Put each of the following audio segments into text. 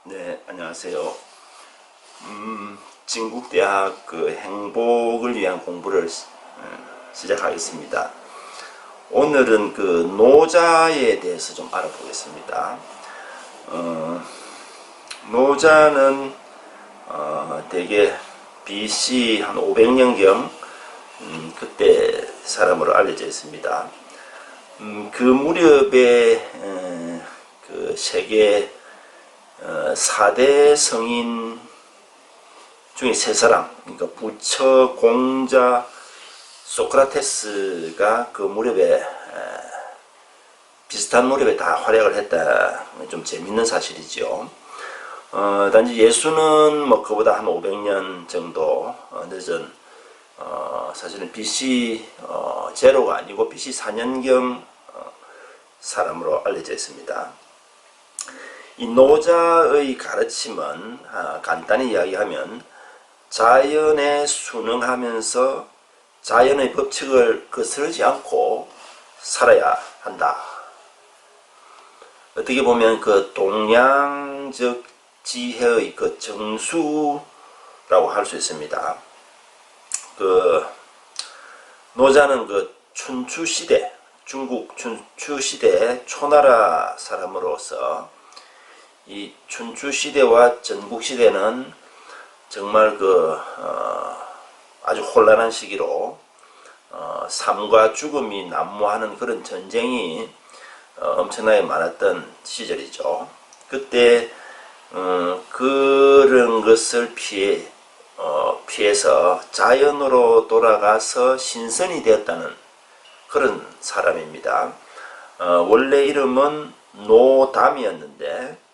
네, 안녕하세요. 진국대학 행복을 위한 공부를 시작하겠습니다. 오늘은 노자에 대해서 좀 알아보겠습니다. 노자는 대개 BC 한 500년경 그때 사람으로 알려져 있습니다. 그 무렵에 세계 4대 성인 중에 3사람, 그러니까 부처, 공자, 소크라테스가 그 무렵에 비슷한 무렵에 다 활약을 했다. 좀 재밌는 사실이죠. 단지 예수는 그보다 한 500년 정도 늦은 사실은 BC 제로가 아니고 BC 4년경 사람으로 알려져 있습니다. 이 노자의 가르침은 간단히 이야기하면 자연에 순응하면서 자연의 법칙을 거스르지 않고 살아야 한다. 어떻게 보면 동양적 지혜의 정수라고 할 수 있습니다. 노자는 춘추시대, 중국 춘추시대 초나라 사람으로서 이 춘추시대와 전국시대는 정말 아주 혼란한 시기로 삶과 죽음이 난무하는 그런 전쟁이 엄청나게 많았던 시절이죠. 그때 그런 것을 피해서 자연으로 돌아가서 신선이 되었다는 그런 사람입니다. 원래 이름은 노담이었는데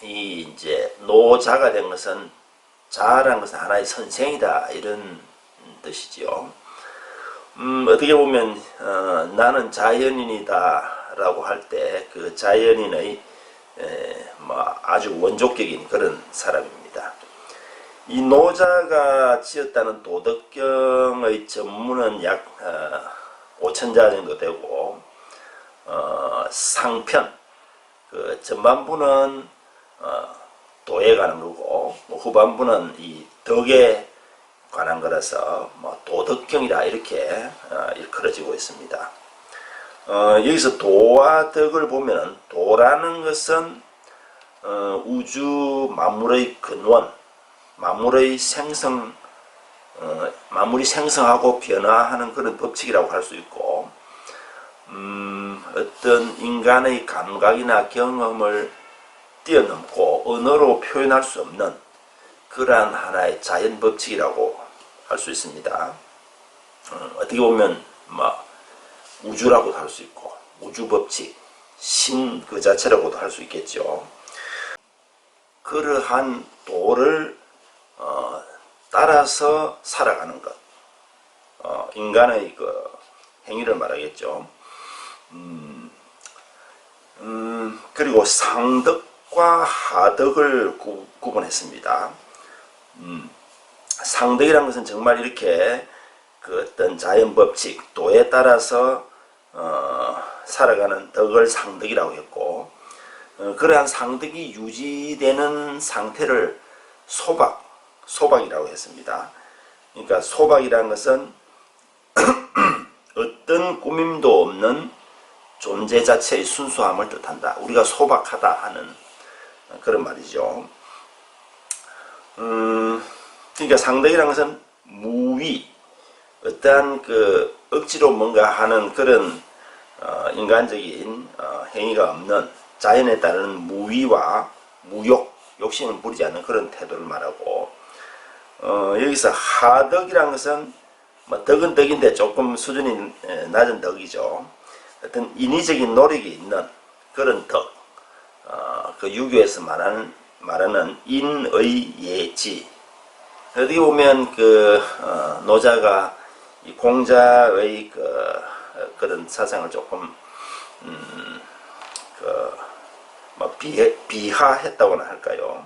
이제 노자가 된 것은 자라는 것은 하나의 선생이다 이런 뜻이지요. 어떻게 보면 나는 자연인이다 라고 할 때 그 자연인의 아주 원조격인 그런 사람입니다. 이 노자가 지었다는 도덕경의 전문은 약 5,000자 정도 되고 상편 전반부는 도에 관한 거고 후반부는 이 덕에 관한 거라서 도덕경이라 이렇게 일컬어지고 있습니다. 여기서 도와 덕을 보면 도라는 것은 우주 만물의 근원, 만물이 생성하고 변화하는 그런 법칙이라고 할 수 있고, 어떤 인간의 감각이나 경험을 뛰어넘고 언어로 표현할 수 없는 그러한 하나의 자연 법칙이라고 할 수 있습니다. 어떻게 보면 우주라고도 할 수 있고 우주 법칙, 신 그 자체라고도 할 수 있겠죠. 그러한 도를 따라서 살아가는 것, 인간의 행위를 말하겠죠. 그리고 상덕과 하덕을 구분했습니다. 상덕이라는 것은 정말 이렇게 어떤 자연 법칙, 도에 따라서 살아가는 덕을 상덕이라고 했고, 그러한 상덕이 유지되는 상태를 소박이라고 했습니다. 그러니까 소박이라는 것은 어떤 꾸밈도 없는 존재 자체의 순수함을 뜻한다. 우리가 소박하다 하는 그런 말이죠. 그러니까 상덕이라는 것은 무위, 어떠한 억지로 뭔가 하는 그런 인간적인 행위가 없는 자연에 따르는 무위와 무욕, 욕심을 부리지 않는 그런 태도를 말하고, 여기서 하덕이라는 것은 덕은 덕인데 조금 수준이 낮은 덕이죠. 어떤 인위적인 노력이 있는 그런 덕, 유교에서 말하는 인의예지. 어떻게 보면 노자가 이 공자의 그런 사상을 조금 비하했다고나 할까요?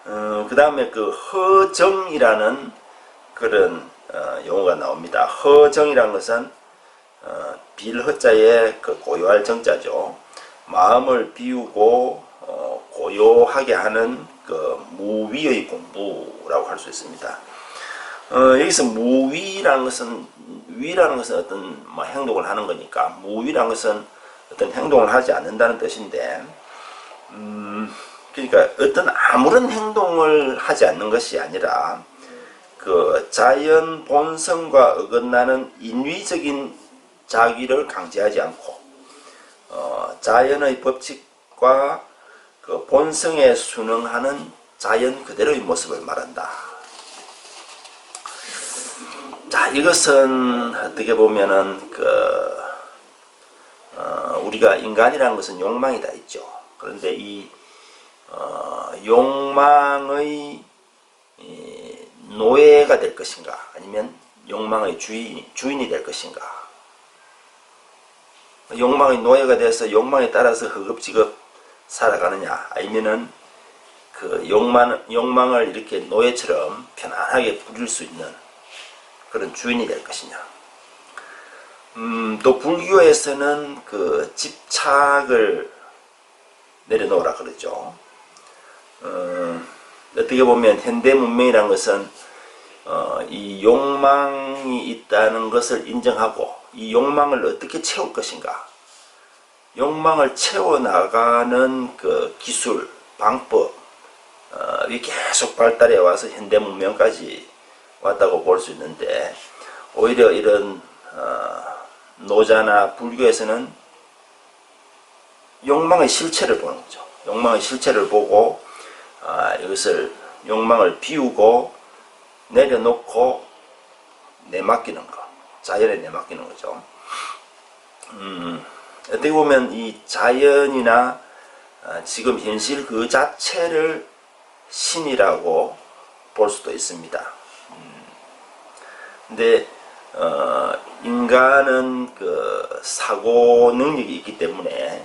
그 다음에 허정이라는 그런 용어가 나옵니다. 허정이라는 것은 빌허자의 고요할 정자죠. 마음을 비우고 고요하게 하는 그 무위의 공부라고 할 수 있습니다. 여기서 무위라는 것은, 위라는 것은 어떤 행동을 하는 거니까, 무위라는 것은 어떤 행동을 하지 않는다는 뜻인데, 그러니까 어떤 아무런 행동을 하지 않는 것이 아니라 그 자연 본성과 어긋나는 인위적인 자기를 강제하지 않고 자연의 법칙과 그 본성에 순응하는 자연 그대로의 모습을 말한다. 자, 이것은 어떻게 보면은 우리가 인간이라는 것은 욕망이 다 있죠. 그런데 이 욕망의 노예가 될 것인가, 아니면 욕망의 주인이 될 것인가. 욕망의 노예가 돼서 욕망에 따라서 허겁지겁 살아가느냐, 아니면은 그 욕망을 이렇게 노예처럼 편안하게 부릴 수 있는 그런 주인이 될 것이냐. 또 불교에서는 그 집착을 내려놓으라 그러죠. 어떻게 보면 현대 문명이라는 것은 이 욕망이 있다는 것을 인정하고 이 욕망을 어떻게 채울 것인가, 욕망을 채워나가는 그 기술, 방법, 이 계속 발달해 와서 현대 문명까지 왔다고 볼 수 있는데, 오히려 이런 노자나 불교에서는 욕망의 실체를 보는 거죠. 욕망의 실체를 보고 이것을 욕망을 비우고 내려놓고 내맡기는 것, 자연에 내맡기는 거죠. 어떻게 보면 이 자연이나 지금 현실 그 자체를 신이라고 볼 수도 있습니다. 근데 인간은 그 사고 능력이 있기 때문에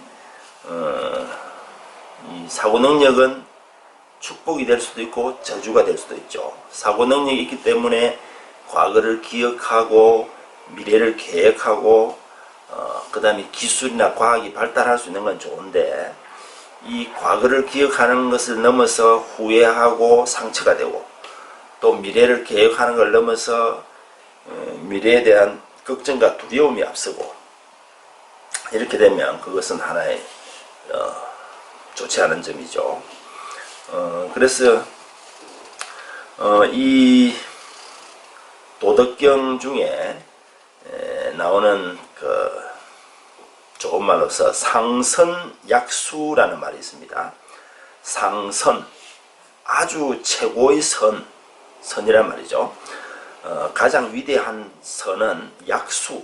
이 사고 능력은 축복이 될 수도 있고 저주가 될 수도 있죠. 사고 능력이 있기 때문에 과거를 기억하고 미래를 계획하고 그 다음에 기술이나 과학이 발달할 수 있는 건 좋은데, 이 과거를 기억하는 것을 넘어서 후회하고 상처가 되고, 또 미래를 계획하는 걸 넘어서 미래에 대한 걱정과 두려움이 앞서고, 이렇게 되면 그것은 하나의 좋지 않은 점이죠. 그래서 이 도덕경 중에 나오는 그 좋은 말로서 상선약수라는 말이 있습니다. 상선, 아주 최고의 선이란 말이죠. 가장 위대한 선은 약수,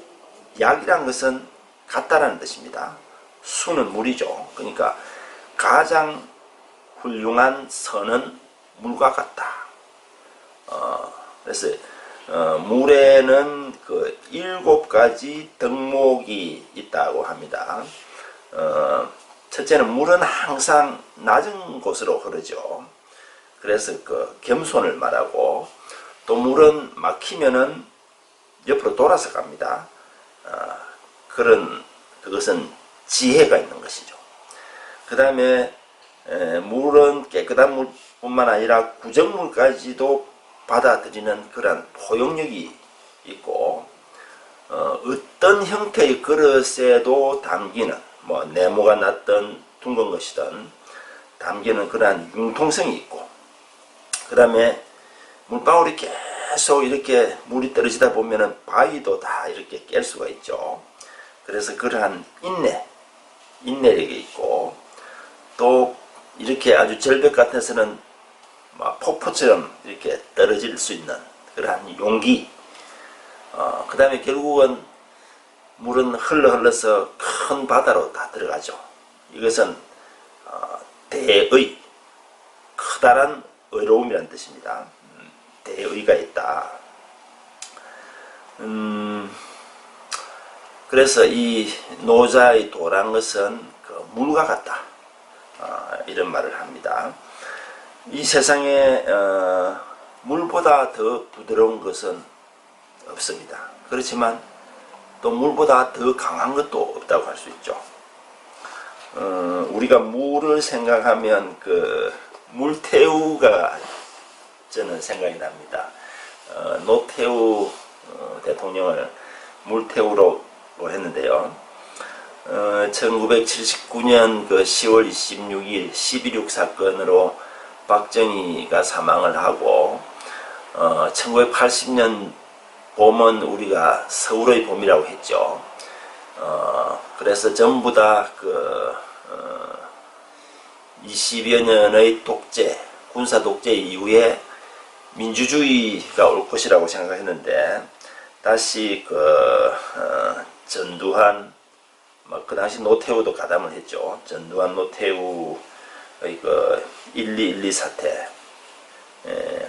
약이란 것은 같다라는 뜻입니다. 수는 물이죠. 그러니까 가장 훌륭한 선은 물과 같다. 그래서 물에는 그 7가지 덕목이 있다고 합니다. 첫째는 물은 항상 낮은 곳으로 흐르죠. 그래서 그 겸손을 말하고, 또 물은 막히면은 옆으로 돌아서 갑니다. 그것은 지혜가 있는 것이죠. 그 다음에 물은 깨끗한 물뿐만 아니라 구정물까지도 받아들이는 그런 포용력이 있고, 어떤 형태의 그릇에도 담기는, 뭐 네모가 났든 둥근 것이든 담기는 그러한 융통성이 있고, 그 다음에 물방울이 계속 이렇게 물이 떨어지다 보면은 바위도 다 이렇게 깰 수가 있죠. 그래서 그러한 인내력이 있고, 또 이렇게 아주 절벽 같아서는 막 폭포처럼 이렇게 떨어질 수 있는 그러한 용기, 그 다음에 결국은 물은 흘러서 큰 바다로 다 들어가죠. 이것은 대의, 커다란 의로움이라는 뜻입니다. 대의가 있다. 그래서 이 노자의 도란 것은 그 물과 같다, 이런 말을 합니다. 이 세상에 물보다 더 부드러운 것은 없습니다. 그렇지만 또 물보다 더 강한 것도 없다고 할 수 있죠. 우리가 물을 생각하면 그 물태우가 저는 생각이 납니다. 노태우 대통령을 물태우로 했는데요. 1979년 그 10월 26일 12.6 사건으로 박정희가 사망을 하고 1980년 봄은 우리가 서울의 봄이라고 했죠. 그래서 전부 다 그 20여 년의 독재, 군사 독재 이후에 민주주의가 올 것이라고 생각했는데 다시 그 전두환, 그 당시 노태우도 가담을 했죠. 전두환 노태우의 그 1212 사태,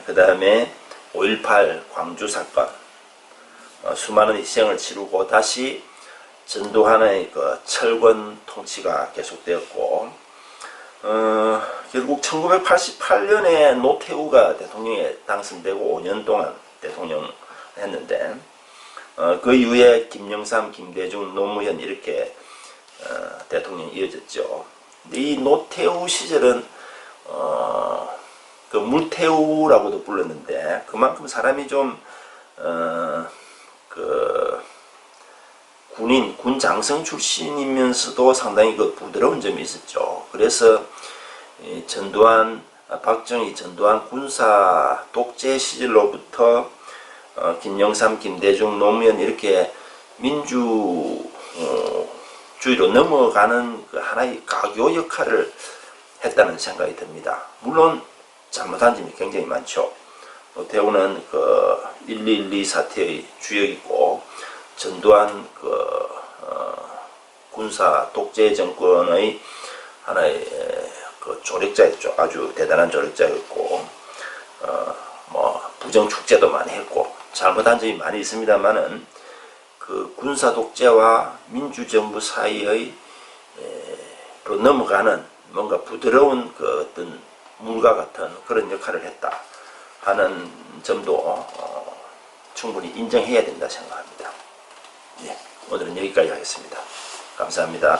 그 다음에 5.18 광주 사건, 수많은 희생을 치르고 다시 전두환의 그 철권 통치가 계속되었고, 결국 1988년에 노태우가 대통령에 당선되고 5년 동안 대통령 했는데, 그 이후에 김영삼, 김대중, 노무현 이렇게 대통령이 이어졌죠. 근데 이 노태우 시절은 그 물태우라고도 불렀는데 그만큼 사람이 좀 그 군 장성 출신이면서도 상당히 그 부드러운 점이 있었죠. 그래서 전두환, 박정희, 전두환 군사 독재 시절로부터 김영삼, 김대중, 노무현 이렇게 민주주의로 넘어가는 그 하나의 가교 역할을 했다는 생각이 듭니다. 물론 잘못한 점이 굉장히 많죠. 노태우는 그 1212 사태의 주역이고 전두환 그 군사 독재 정권의 하나의 그 조력자였죠. 아주 대단한 조력자였고 뭐 부정 축제도 많이 했고 잘못한 점이 많이 있습니다만은 그 군사 독재와 민주정부 사이의 로 넘어가는 뭔가 부드러운 그 어떤 물과 같은 그런 역할을 했다 하는 점도 충분히 인정해야 된다 생각합니다. 예, 오늘은 여기까지 하겠습니다. 감사합니다.